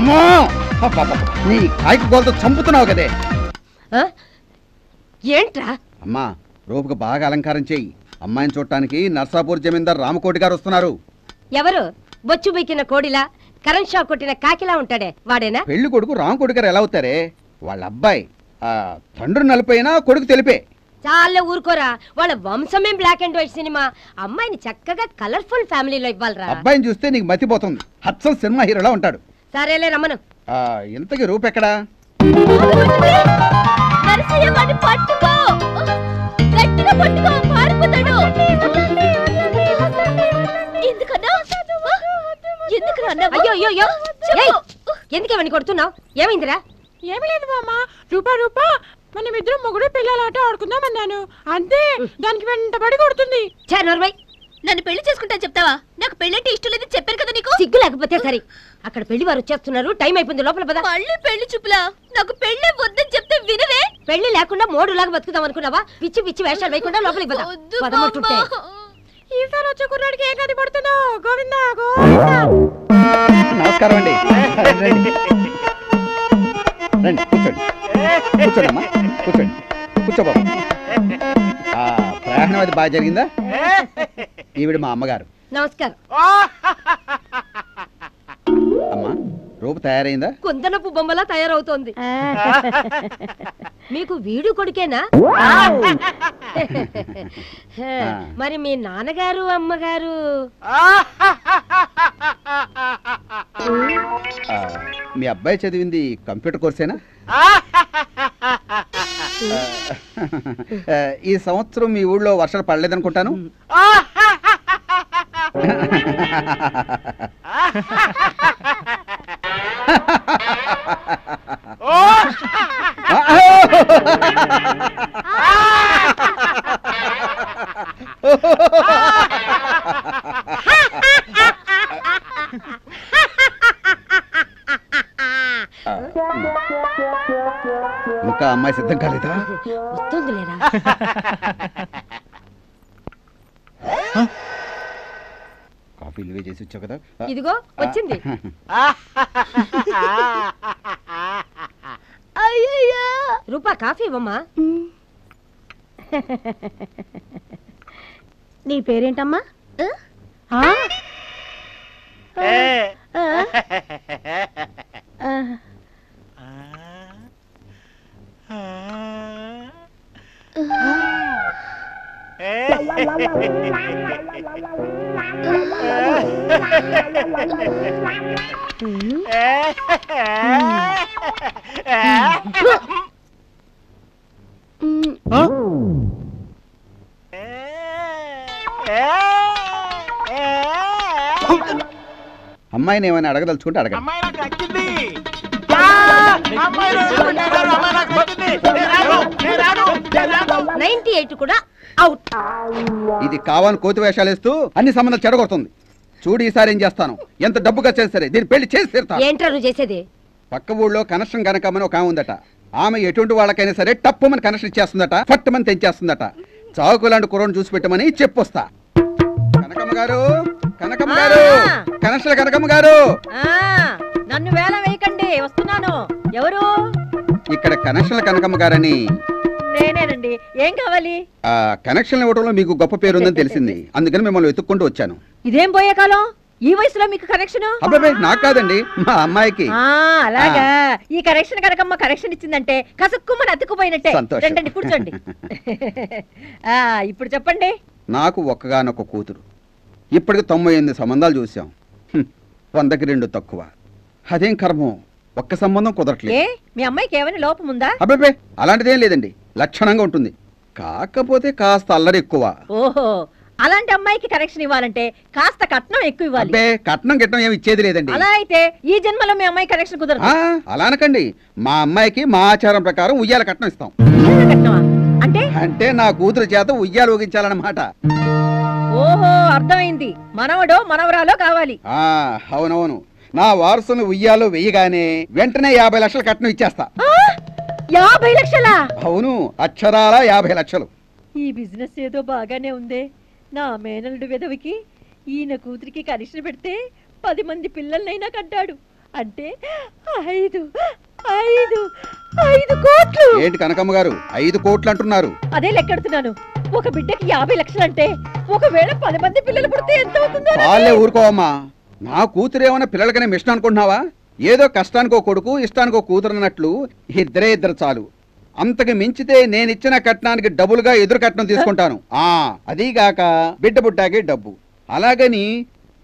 అమ్మా నీ కాయకు గోలతో చంపుతున్నావు కదే. ఏంట్రా? అమ్మా రూపుకు బాగా అలంకారం చెయ్యి. అమ్మాయిని చూడటానికి నర్సాపూర్ జమీందార్ రామకోటి గారు వస్తున్నారు. ఎవరు? బొచ్చు బీకిన కోడిలా కరెంట్ షాక్ కొట్టిన కాకిలా ఉంటాడే వాడేనా? పెళ్లి కొడుకు రామకోటి గారు ఎలా అవుతారే? వాళ్ళ అబ్బాయి తండ్రి నలిపోయినా కొడుకు తెలిపే. చాలా ఊరుకోరా, వాళ్ళ వంశమేం బ్లాక్ అండ్ వైట్ సినిమా. అమ్మాయిని చక్కగా కలర్ఫుల్ ఫ్యామిలీలో ఇవ్వాలరా. అబ్బాయిని చూస్తే నీకు మతిపోతుంది. హత్సల్ సినిమా హీరోలా ఉంటాడు. సరేలే రమ్మను. ఇంతకీ రూపు ఎక్కడా? ఎందుకేమని కొడుతున్నావు? ఏమైందిరా? ఏమి లేదు మామ. రూపా రూపా మనమిద్దరం మొగుడు పిల్లలాట ఆడుకుందామన్నాను అంతే, దానికి వెంటబడి కొడుతుంది. నన్ను పెళ్లి చేసుకుంటా చెప్తావా? నాకు పెళ్ళంటే ఇష్టం లేదు చెప్పాను కదా నీకు. సిగ్గు లేకపోతే సరే. అక్కడ పెళ్లి వారు వచ్చేస్తున్నారు, టైం అయిపోయింది, లోపల పద. మళ్ళీ పెళ్లి చూపులా? నాకు పెళ్లి వద్దని చెప్తే వినవే. పెళ్లి లేకుండా మోడులాగా బతుకుదాం అనుకున్నావా? పిచ్చి పిచ్చి వేషాలు వేయకుండా లోపలికి పద. పదమంటుంటే ఈసారి వచ్చే కుర్రాడికి ఏ గది పడుతుందో. గోవిందా నమస్కారం అండి. రండి కూర్చోండి. కూర్చోండమ్మా, కూర్చోండి. కూర్చో బాబు. ప్రయాణం అది బాగా జరిగిందా? ఈవిడ మా అమ్మగారు. నమస్కారం. అమ్మా రూపు తయారైందా? కుందనపు బొమ్మలా తయారవుతోంది. మీకు వీడు కొడుకేనా? మరి మీ నాన్నగారు అమ్మగారు? మీ అబ్బాయి చదివింది కంప్యూటర్ కోర్సేనా? ఈ సంవత్సరం మీ ఊళ్ళో వర్షాలు పడలేదనుకుంటాను. ఇంకా అమ్మాయి సిద్ధం కాలేదా? వస్తుంది లేరా? కాఫీ ఇల్వే చేసి వచ్చావు కదా. ఇదిగో వచ్చింది. రూపా కాఫీ ఇవ్వమ్మా. నీ పేరేంటమ్మా? అమ్మాయిని ఏమైనా అడగదలుచుకుంటే అడగండి. 98 కూడా అవుట్. ఇది కావాలని కోతి వేషాలు వేస్తూ అన్ని సంబంధాలు చెడగొడుతుంది. చూడు ఈసారి ఏం చేస్తాను. ఎంత డబ్బు ఖర్చు సరే దీన్ని పెళ్లి చేసి తీరుతాను. ఏంట్రా నువ్వు చేసేది? పక్క ఊళ్ళో కనెక్షన్ కనకమని ఒక ఆమె ఉందట. ఆమె ఎటువంటి వాళ్ళకైనా సరే టప్పుమని కనెక్షన్ ఇచ్చేస్తుందట, ఫట్టుమని తెంచేస్తుందట. చావుకు లాంటి కుర్రను చూసి పెట్టమని చెప్పొస్తా. కనకమ్మ గారు, కనకమ్మ గారు, కనెక్షన్ కనకమ్మ గారు. నన్ను వేల వేయకండి, వస్తున్నాను. ఎవరు? ఇక్కడ కనెక్షన్ల కనకమ్మ గారని. నేనేనండి. ఏం కావాలి? కనెక్షన్ ఇవ్వడంలో మీకు గొప్ప పేరుందని తెలిసింది, అందుకని మిమ్మల్ని వెతుక్కుంటూ వచ్చాను. ఇదేం పోయే కాలం? ఈ వయసులో మీకు కనెక్షన్? అబ్బాయి నాకు కాదండి, మా అమ్మాయికి. అలాగా. ఈ కనెక్షన్ కనకమ్మ కనెక్షన్ ఇచ్చిందంటే కసుక్కుమని అతుక్కుపోయినట్టే. రండి కూర్చోండి. ఇప్పుడు చెప్పండి. నాకు ఒక్కగానొక్క కూతురు. ఇప్పటికి 98 సంబంధాలు చూసాం. 100కి 2 తక్కువ. అదేం కర్మం, ఒక్క సంబంధం కుదరట్లేదు. మీ అమ్మాయికి ఏమైనా లోపం ఉందా? అబ్బాయి అలాంటిదేం లేదండి, లక్షణంగా ఉంటుంది. కాకపోతే కాస్త అల్లరి ఎక్కువ. ఓహో, అలాంటి అమ్మాయికి కనెక్షన్ ఇవ్వాలంటే కాస్త కట్నం ఎక్కువ ఇవ్వాలి. కట్నం గిట్నం ఏమి ఇచ్చేది లేదండి. అలా అయితే ఈ జన్మలో మీ అమ్మాయి కనెక్షన్ కుదరదు. అలా అనకండి. మా అమ్మాయికి మా ఆచారం ప్రకారం ఉయ్యాల కట్నం ఇస్తాం. అంటే నా కూతురు చేత ఉయ్యాలు ఊగించాలన్నమాట. ఓహో, అర్థమైంది. మనవడో మనవరాలో కావాలి. అవునవును. నా వారసుని ఉయ్యాలో వెయ్యగానే వెంటనే 50 లక్షలు కట్నం ఇచ్చేస్తా. 50 లక్షలా? అవును, అక్షరాల 50 లక్షలు. ఈ బిజినెస్ ఏదో బాగానే ఉందే. నా మేనల్లుడు విధవికి ఈయన కూతురికి కనెక్షన్ పెడితే 10 మంది పిల్లలనైనా కంటాడు. అంటే 5 కోట్లు. ఏంటి కనకమ్మ గారు 5 కోట్లు అంటున్నారు? అదే లెక్కెడుతున్నాను. ఒక బిడ్డకి 50 లక్షలు అంటే ఒకవేళ 10 మంది పిల్లలు పుడితే ఎంత అవుతుందో. వాళ్ళే ఊరుకోవమ్మా. నా కూతురేమన్నా పిల్లలకనే మిషన్ అనుకుంటున్నావా? ఏదో కష్టానికో కొడుకు ఇష్టానికో కూతురు అన్నట్లు ఇద్దరు చాలు. అంతకు మించితే నేనిచ్చిన కట్నానికి డబుల్గా ఎదురు కట్నం తీసుకుంటాను. అదీగాక బిడ్డ పుట్టాకే డబ్బు. అలాగని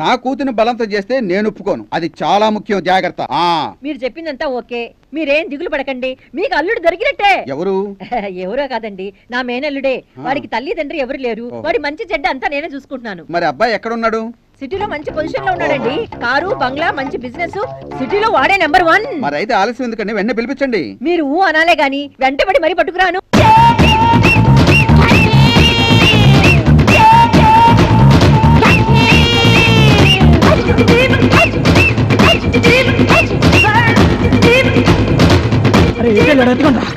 నా కూతుని బలంతం చేస్తే నేను ఒప్పుకోను. అది చాలా ముఖ్యం, జాగ్రత్త. మీరు చెప్పిందంతా ఓకే, మీరేం దిగులు పడకండి. మీకు అల్లుడు దొరికినట్టే. ఎవరు? ఎవరో కాదండి, నా మేనల్లుడే. వాడికి తల్లి తండ్రి ఎవరు లేరు. వాడి మంచి చెడ్డ అంతా నేనే చూసుకుంటున్నాను. మరి అబ్బాయి ఎక్కడున్నాడు? సిటీలో మంచి పొజిషన్ లో ఉన్నాడండి. కారు బంగ్లా మంచి బిజినెస్, సిటీలో వాడే నెంబర్ 1. మరి అయితే ఆలస్యం ఎందుకండి, వెంటనే పిలిపించండి. మీరు అనాలే గాని వెంటబడి మరీ పట్టుకురాను.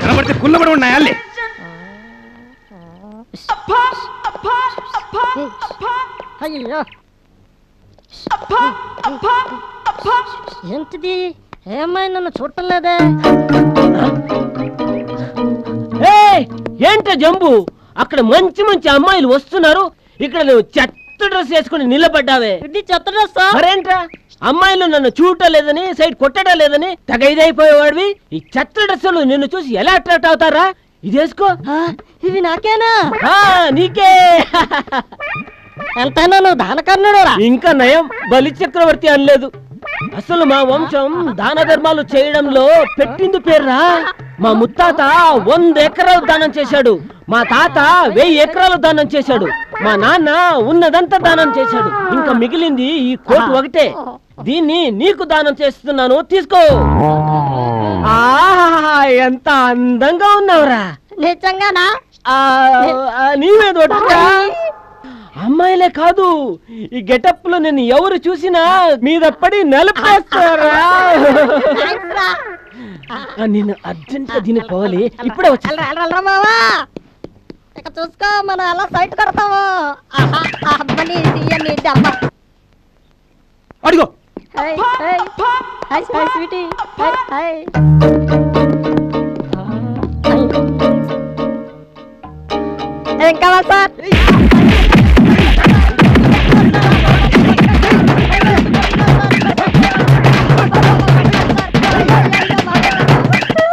కనబడితే కుళ్ళబడి ఉన్నాయా? ఏంటిది? ఏమైనా నన్ను చూడటం లేదే. ఏంట జంబు, అక్కడ మంచి మంచి అమ్మాయిలు వస్తున్నారు, ఇక్కడ నువ్వు చెత్త డ్రెస్ వేసుకుని నిలబడ్డావే. చెత్త డ్రెస్ మరేంట్రా, అమ్మాయిలు నన్ను చూడలేదని సైడ్ కొట్టడం లేదని తెగ ఇదైపోయేవాడివి. ఈ చెత్త డ్రెస్సులు నిన్ను చూసి ఎలా అట్రాక్ట్ అవుతారా? ఇదేసుకో. ఇవి నాకేనా? నీకే. ఎంతైనా నువ్వు దానకర్ణుడు. ఇంకా నయం, బలి చక్రవర్తి అనలేదు. అసలు మా వంశం దాన ధర్మాలు చేయడంలో పెట్టింది పేర్రా. మా ముత్తాత 100 ఎకరాలు దానం చేశాడు, మా తాత 1000 ఎకరాలు దానం చేశాడు, మా నాన్న ఉన్నదంతా దానం చేశాడు. ఇంకా మిగిలింది ఈ కోటి ఒకటే. దీన్ని నీకు దానం చేస్తున్నాను, తీసుకో. ఎంత అందంగా ఉన్నావురా. నిజంగానా? నీవేదో అమ్మాయిలే కాదు, ఈ గెటప్ లో నేను ఎవరు చూసినా మీద పడి నలిపేస్తారా. నేను అర్జెంట్ గా దీనికి పోవాలి, ఇప్పుడే వచ్చా. చూసుకో, మనం అలా సైట్ కొడతాము. అడిగో. ఏం కావాలి సార్?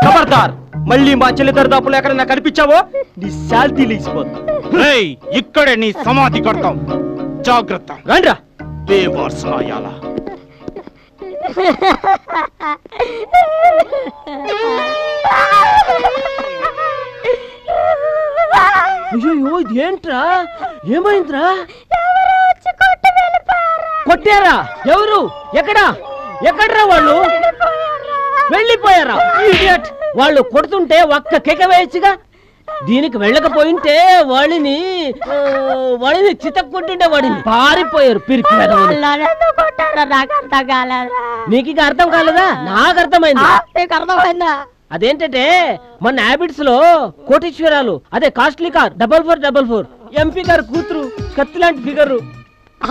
ఖబర్దార్, మళ్ళీ మా చెల్లి దరిదాపులు ఎక్కడన్నా కనిపించావో నీ శాల్తీ లేచిపోతుంది. ఇక్కడే నీ సమాధి కడతాం, జాగ్రత్త. రండ్రా. అయ్యో, ఇదేంట్రా? ఏమైందిరా? కొట్టారా? ఎవరు? ఎక్కడ్రా వాళ్ళు? వెళ్ళిపోయారా? వాళ్ళు కొడుతుంటే ఒక్క కేక వేయచ్చుగా. దీనికి వెళ్ళకపోయింటే వాళ్ళని చితక్కొట్టుంటే వాడిని పారిపోయారు. పిరికి నీకు ఇక అర్థం కాలేదా? నాకు అర్థమైందా? అదేంటంటే మన హ్యాబిట్స్ లో కోటీశ్వరాలు, అదే కాస్ట్లీ కార్ 4444 ఎంపీ గారు కూతురు, కత్తి లాంటి ఫిగర్.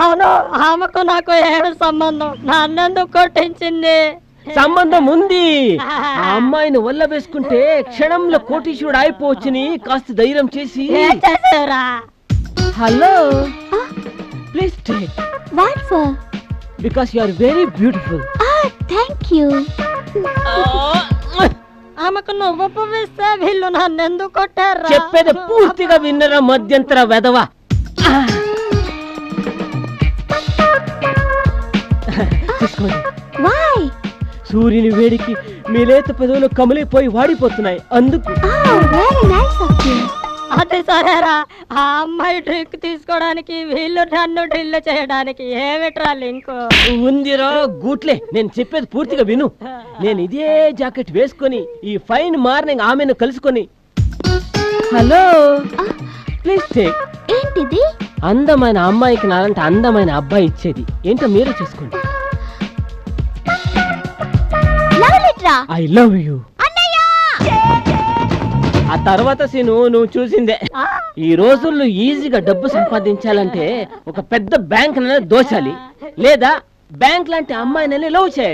అవును, ఆమెకు నాకు ఏడు సంబంధం. నన్నెందుకు కొట్టించింది? సంబంధం ఉంది. ఆ అమ్మాయిని వల్ల వేసుకుంటే క్షణంలో కోటీశ్వరుడు అయిపోవచ్చని కాస్త ధైర్యం చేసి. Hello, please take. What for? Because you are very beautiful. Thank you. ఆమెకు నువ్వు పువ్విస్తే వీళ్ళు నన్నెందుకు కొట్టారు? చెప్పేది పూర్తిగా విన్నరా మధ్యంతర వెధవ. సూర్యుని వేడికి మీ లేత పెదవులు కమిలిపోయి వాడిపోతున్నాయి, అందుకు. అదే సరేరా, ఆ అమ్మాయి డ్రింక్ తీసుకోవడానికి వీళ్ళు నన్ను డ్రిల్ చేయడానికి ఏమిట్రా లింక్ ఉందిరా? గూట్లే, నేను చెప్పేది పూర్తిగా విను. నేను ఇదే జాకెట్ వేసుకొని ఈ ఫైన్ మార్నింగ్ ఆమెను కలుసుకొని. Hello, please take. ఏంటిది? అందమైన అమ్మాయికి నాలంటే అందమైన అబ్బాయి ఇచ్చేది ఏంటో మీరే చూసుకోండి. I love you. ఆ తర్వాత సీను నువ్వు చూసిందే. ఈ రోజుల్లో ఈజీగా డబ్బు సంపాదించాలంటే ఒక పెద్ద బ్యాంక్ దోచాలి, లేదా బ్యాంక్ లాంటి అమ్మాయిని లవ్ చేయాలి.